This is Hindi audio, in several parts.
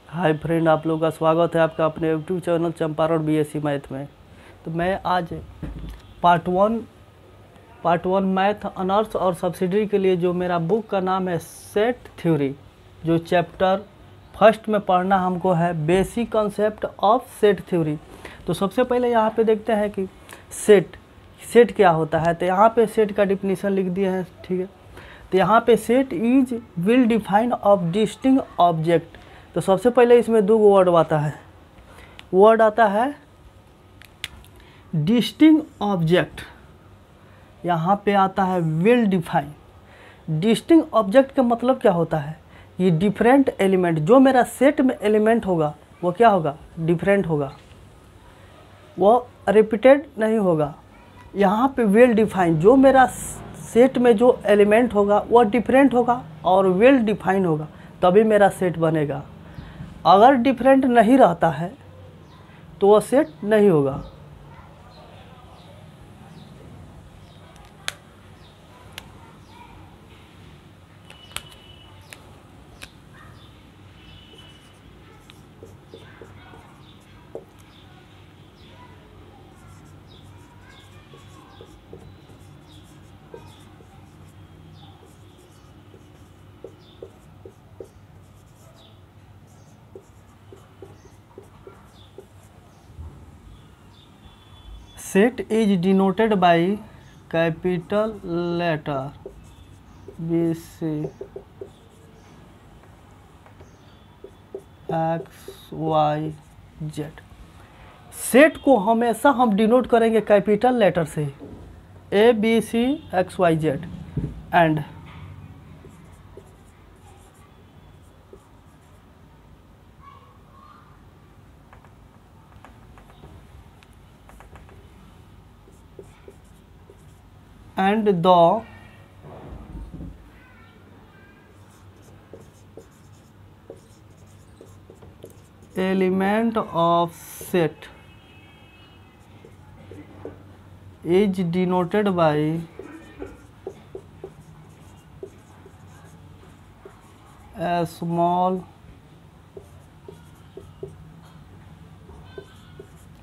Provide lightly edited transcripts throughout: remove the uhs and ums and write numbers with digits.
हाय फ्रेंड, आप लोगों का स्वागत है आपका अपने YouTube channel Champaran BSc math में। तो मैं आज पार्ट वन मैथ ऑनर्स और सब्सिडरी के लिए जो मेरा बुक का नाम है सेट थ्योरी, जो चैप्टर फर्स्ट में पढ़ना हमको है basic concept of set theory. तो सबसे पहले यहाँ पे देखते हैं कि सेट क्या होता है। तो यहाँ पे सेट का डिफिनीशन लिख दिए हैं, ठीक है। तो यहाँ पे set is will define of distinct object. तो सबसे पहले इसमें दो वर्ड आता है डिस्टिंक्ट ऑब्जेक्ट, यहाँ पे आता है विल डिफाइन। डिस्टिंक्ट ऑब्जेक्ट का मतलब क्या होता है, ये डिफरेंट एलिमेंट जो मेरा सेट में एलिमेंट होगा वो क्या होगा, डिफरेंट होगा, वो रिपीटेड नहीं होगा। यहाँ पे विल डिफाइन, जो मेरा सेट में जो एलिमेंट होगा वो डिफरेंट होगा और विल डिफाइन होगा, तभी मेरा सेट बनेगा। अगर डिफरेंट नहीं रहता है तो वह सेट नहीं होगा। Set is denoted by capital letter B C X Y Z। Set को हमेशा हम डिनोट करेंगे कैपिटल लेटर से A B C X Y Z and the element of set is denoted by a small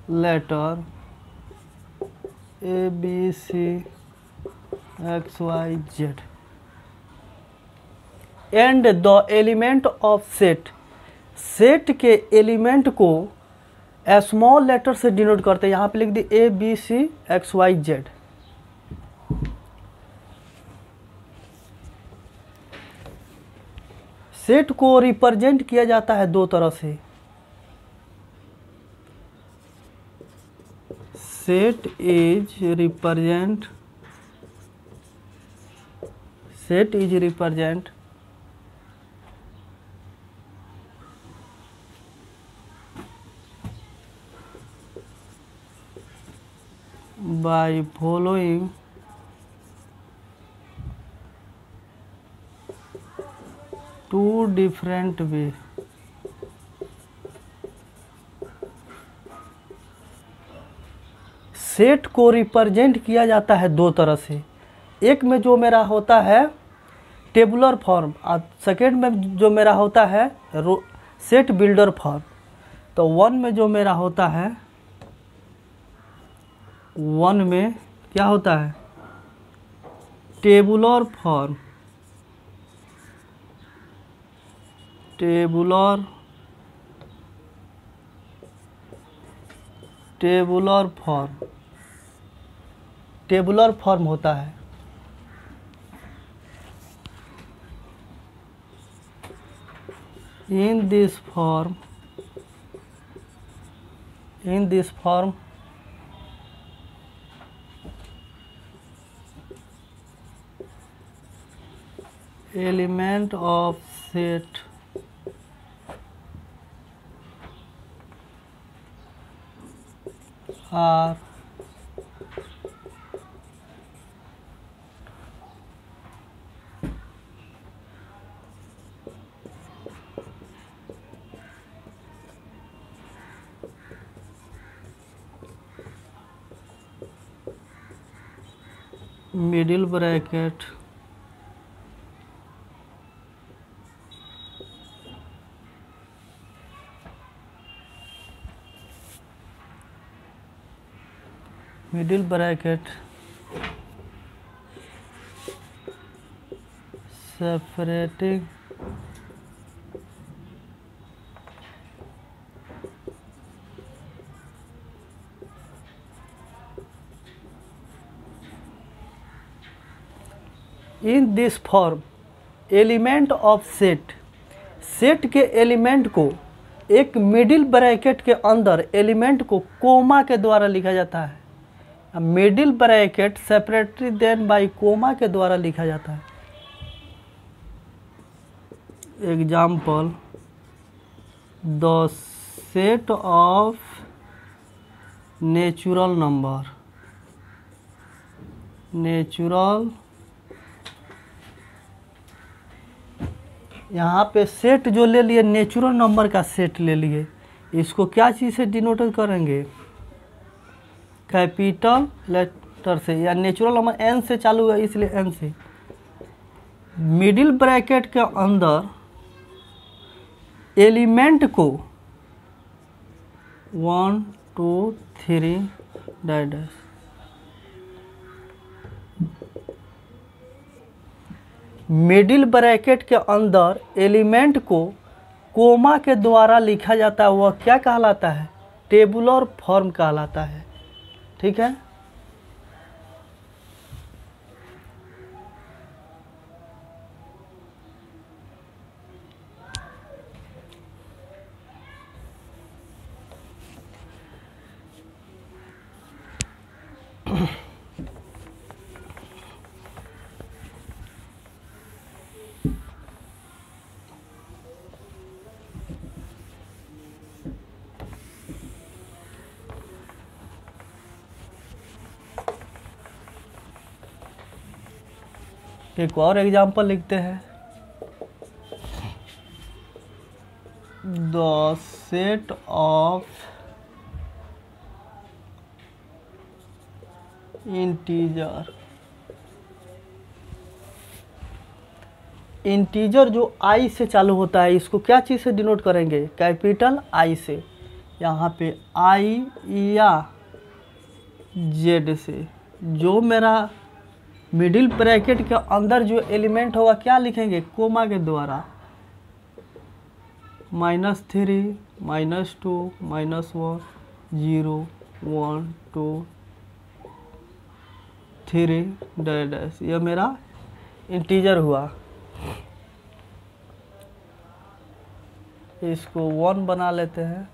letter A B C X Y Z and the element of set के एलिमेंट को स्मॉल लेटर से डिनोट करते हैं। यहाँ पे लिख दी A B C X Y Z। Set को रिप्रेजेंट किया जाता है दो तरह से। Set is represent by following two different way। Set को रिप्रेजेंट किया जाता है दो तरह से। एक में जो मेरा होता है टेबुलर फॉर्म और सेकेंड में जो मेरा होता है सेट बिल्डर फॉर्म। तो वन में जो मेरा होता है, वन में क्या होता है टेबुलर फॉर्म, टेबुलर फॉर्म होता है। in this form element of set are middle bracket middle bracket separating in this form element of set, set के एलिमेंट को एक मिडिल ब्रैकेट के अंदर एलिमेंट को कोमा के द्वारा लिखा जाता है। Middle bracket separately then by comma के द्वारा लिखा जाता है। Example, the set of natural number, natural, यहाँ पे सेट जो ले लिए नेचुरल नंबर का सेट ले लिए, इसको क्या चीज़ से डिनोट करेंगे? कैपिटल लेटर से, या नेचुरल नंबर एन से चालू है इसलिए एन से। मिडिल ब्रैकेट के अंदर एलिमेंट को 1 2 3 डैश, मिडिल ब्रैकेट के अंदर एलिमेंट को कोमा के द्वारा लिखा जाता है, वह क्या कहलाता है? टेबुलर फॉर्म कहलाता है। ठीक है, एक और एग्जांपल लिखते हैं। The set of integer, integer जो आई से चालू होता है, इसको क्या चीज़ से डिनोट करेंगे? कैपिटल आई से। यहाँ पे आई या जेड से। जो मेरा मिडिल ब्रैकेट के अंदर जो एलिमेंट होगा क्या लिखेंगे? कोमा के द्वारा। -3 -2 -1 0 1 2 3 डैश, यह मेरा इंटीजर हुआ। इसको 1 बना लेते हैं।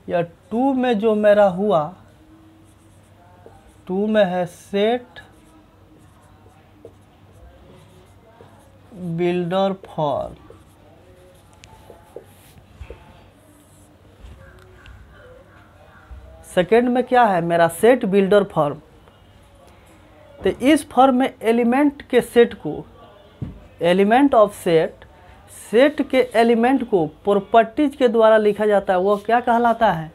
या 2 में जो मेरा हुआ, 2 में है सेट बिल्डर फॉर्म। सेकेंड में क्या है मेरा? Set builder form. तो इस फॉर्म में एलिमेंट के सेट को, एलिमेंट ऑफ सेट, सेट के एलिमेंट को प्रॉपर्टीज के द्वारा लिखा जाता है, वो क्या कहलाता है?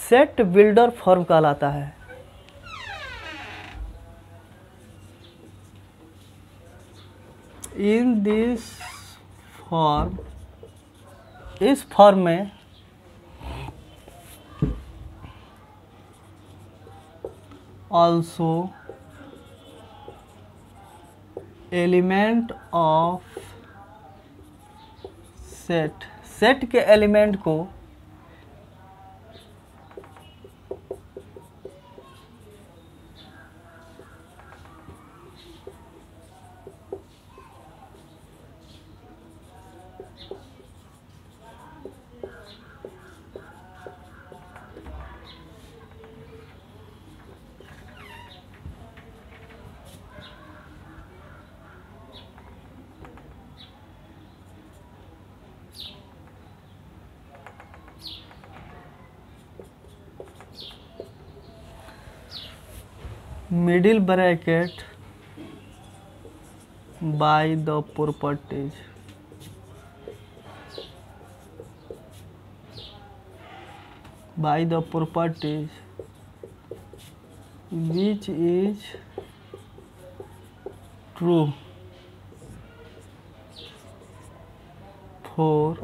सेट बिल्डर फॉर्म कहलाता है। इन दिस फॉर्म, इस फॉर्म में also element of set, set के एलिमेंट को middle bracket by the properties, by the properties which is true for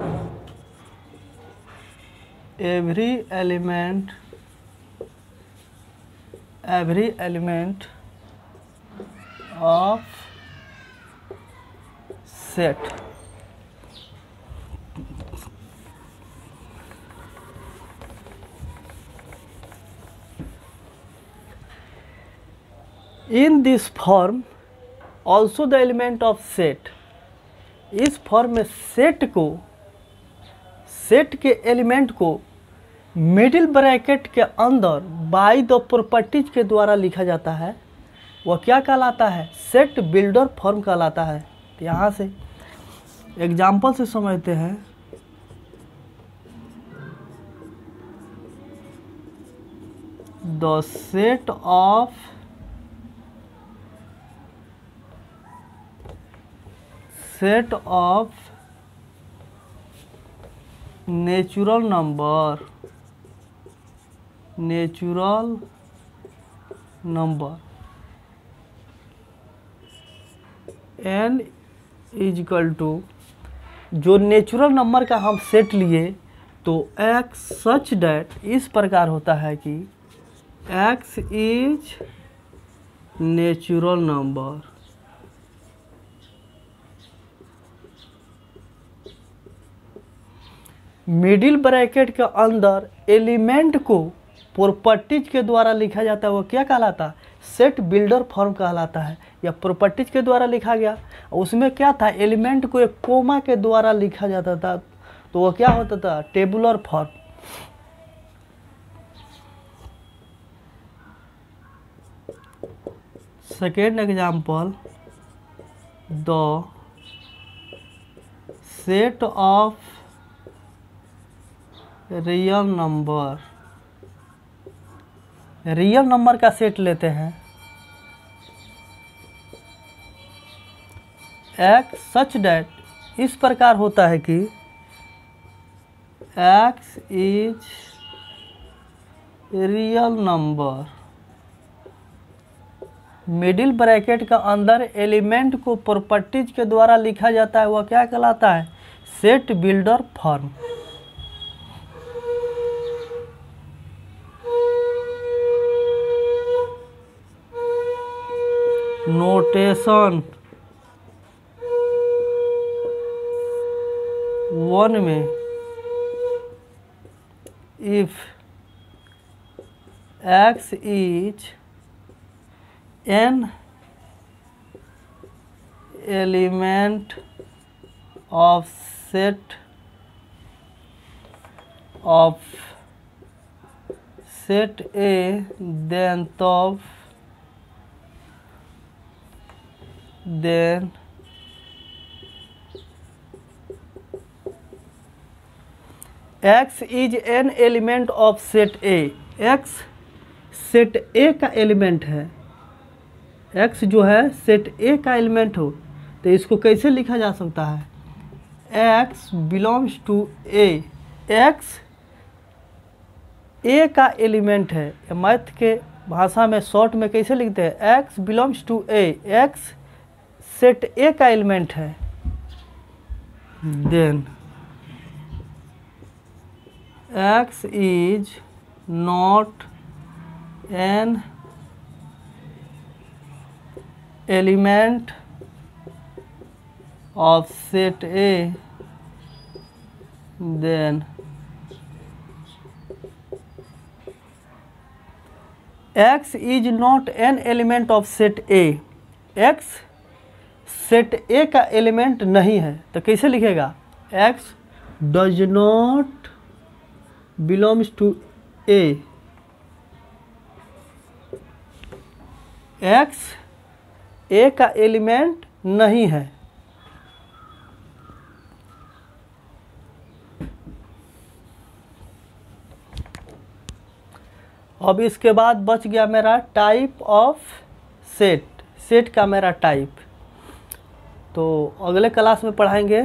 every element every element of set. In this form also the element of set. इस फॉर्म में सेट के एलिमेंट को मिडिल ब्रैकेट के अंदर बाय द प्रॉपर्टीज के द्वारा लिखा जाता है। वह क्या कहलाता है? सेट बिल्डर फॉर्म कहलाता है। तो यहाँ से एग्जाम्पल से समझते हैं। The set of natural number n is equal to, जो नेचुरल नंबर का हम सेट लिए तो x सच डैट इस प्रकार होता है कि x is natural number. Middle bracket के अंदर एलिमेंट को प्रॉपर्टीज के द्वारा लिखा जाता है। वो क्या कहलाता है? सेट बिल्डर फॉर्म कहलाता है। या प्रॉपर्टीज के द्वारा लिखा गया, उसमें क्या था? एलिमेंट को एक कोमा के द्वारा लिखा जाता था, तो वो क्या होता था? Tabular form. Second example, the set of real number का सेट लेते हैं। x सच डैट इस प्रकार होता है कि x is real number. Middle bracket का अंदर एलिमेंट को प्रॉपर्टीज के द्वारा लिखा जाता है। वह क्या कहलाता है? Set builder form. नोटेशन 1 में if x is an element of set A, then x is an element of set A। x set A का एलिमेंट है। x जो है सेट A का एलिमेंट हो, तो इसको कैसे लिखा जा सकता है? x belongs to A। x A का एलिमेंट है। मैथ के भाषा में शॉर्ट में कैसे लिखते हैं? x belongs to A। x set A का एलिमेंट है। Then x is not an element of set A, then x is not an element of set A। x set A का एलिमेंट नहीं है, तो कैसे लिखेगा? x does not belongs to A। x A का एलिमेंट नहीं है। अब इसके बाद बच गया मेरा टाइप ऑफ सेट का मेरा टाइप। तो अगले क्लास में पढ़ाएंगे